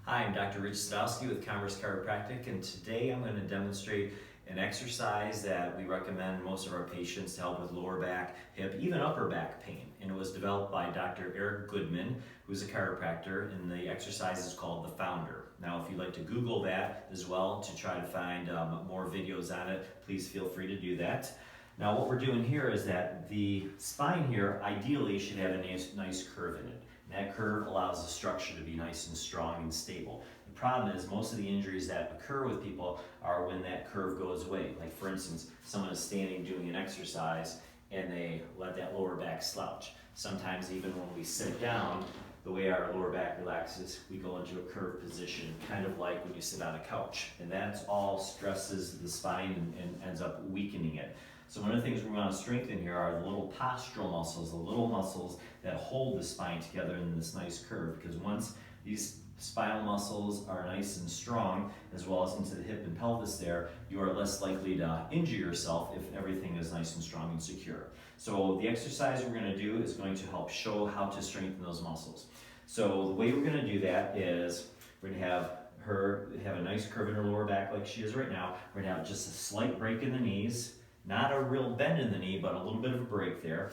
Hi, I'm Dr. Rich Sadowski with Commerce Chiropractic, and today I'm going to demonstrate an exercise that we recommend most of our patients to help with lower back, hip, even upper back pain. And it was developed by Dr. Eric Goodman, who's a chiropractor, and the exercise is called the Founder. Now, if you'd like to Google that as well to try to find more videos on it, please feel free to do that. Now, what we're doing here is that the spine here ideally should have a nice curve in it. And that curve allows the structure to be nice and strong and stable. The problem is most of the injuries that occur with people are when that curve goes away. Like for instance, someone is standing doing an exercise and they let that lower back slouch. Sometimes even when we sit down, the way our lower back relaxes, we go into a curved position, kind of like when you sit on a couch. And that's all stresses the spine and ends up weakening it. So one of the things we want to strengthen here are the little postural muscles, the little muscles that hold the spine together in this nice curve. Because once these spinal muscles are nice and strong, as well as into the hip and pelvis there, you are less likely to injure yourself if everything is nice and strong and secure. So the exercise we're going to do is going to help show how to strengthen those muscles. So the way we're going to do that is we're going to have her have a nice curve in her lower back like she is right now. We're going to have just a slight break in the knees. Not a real bend in the knee, but a little bit of a break there.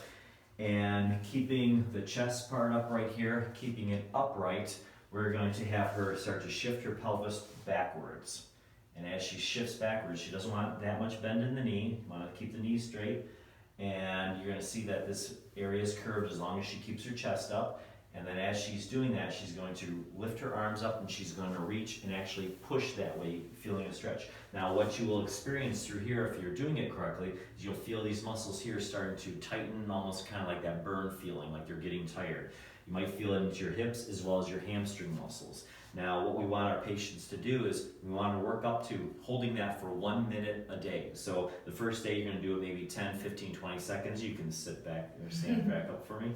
And keeping the chest part upright here, keeping it upright, we're going to have her start to shift her pelvis backwards. And as she shifts backwards, she doesn't want that much bend in the knee. You want to keep the knee straight. And you're going to see that this area is curved as long as she keeps her chest up. And then as she's doing that, she's going to lift her arms up and she's going to reach and actually push that way, feeling a stretch. Now what you will experience through here, if you're doing it correctly, is you'll feel these muscles here starting to tighten, almost kind of like that burn feeling, like they're getting tired. You might feel it into your hips as well as your hamstring muscles. Now what we want our patients to do is we want to work up to holding that for 1 minute a day. So the first day you're going to do it maybe 10, 15, 20 seconds. You can sit back or stand back up for me.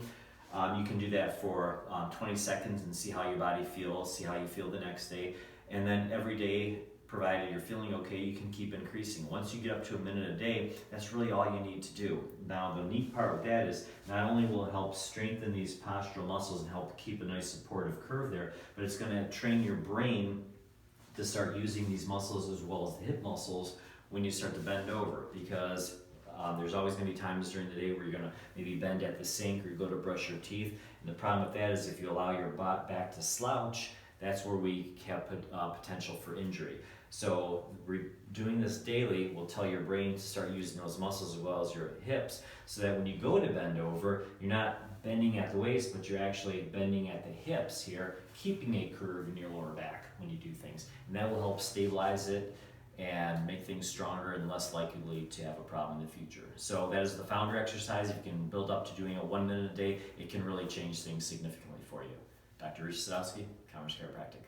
You can do that for 20 seconds and see how your body feels, see how you feel the next day. And then every day, provided you're feeling okay, you can keep increasing. Once you get up to 1 minute a day, that's really all you need to do. Now, the neat part with that is not only will it help strengthen these postural muscles and help keep a nice supportive curve there, but it's going to train your brain to start using these muscles as well as the hip muscles when you start to bend over, because there's always going to be times during the day where you're going to maybe bend at the sink or you go to brush your teeth. And the problem with that is if you allow your back to slouch, that's where we have potential for injury. So doing this daily will tell your brain to start using those muscles as well as your hips, so that when you go to bend over, you're not bending at the waist, but you're actually bending at the hips here, keeping a curve in your lower back when you do things. And that will help stabilize it and make things stronger and less likely to have a problem in the future. So that is the Founder exercise. If you can build up to doing it 1 minute a day, it can really change things significantly for you. Dr. Rich Sadowski, Commerce Chiropractic.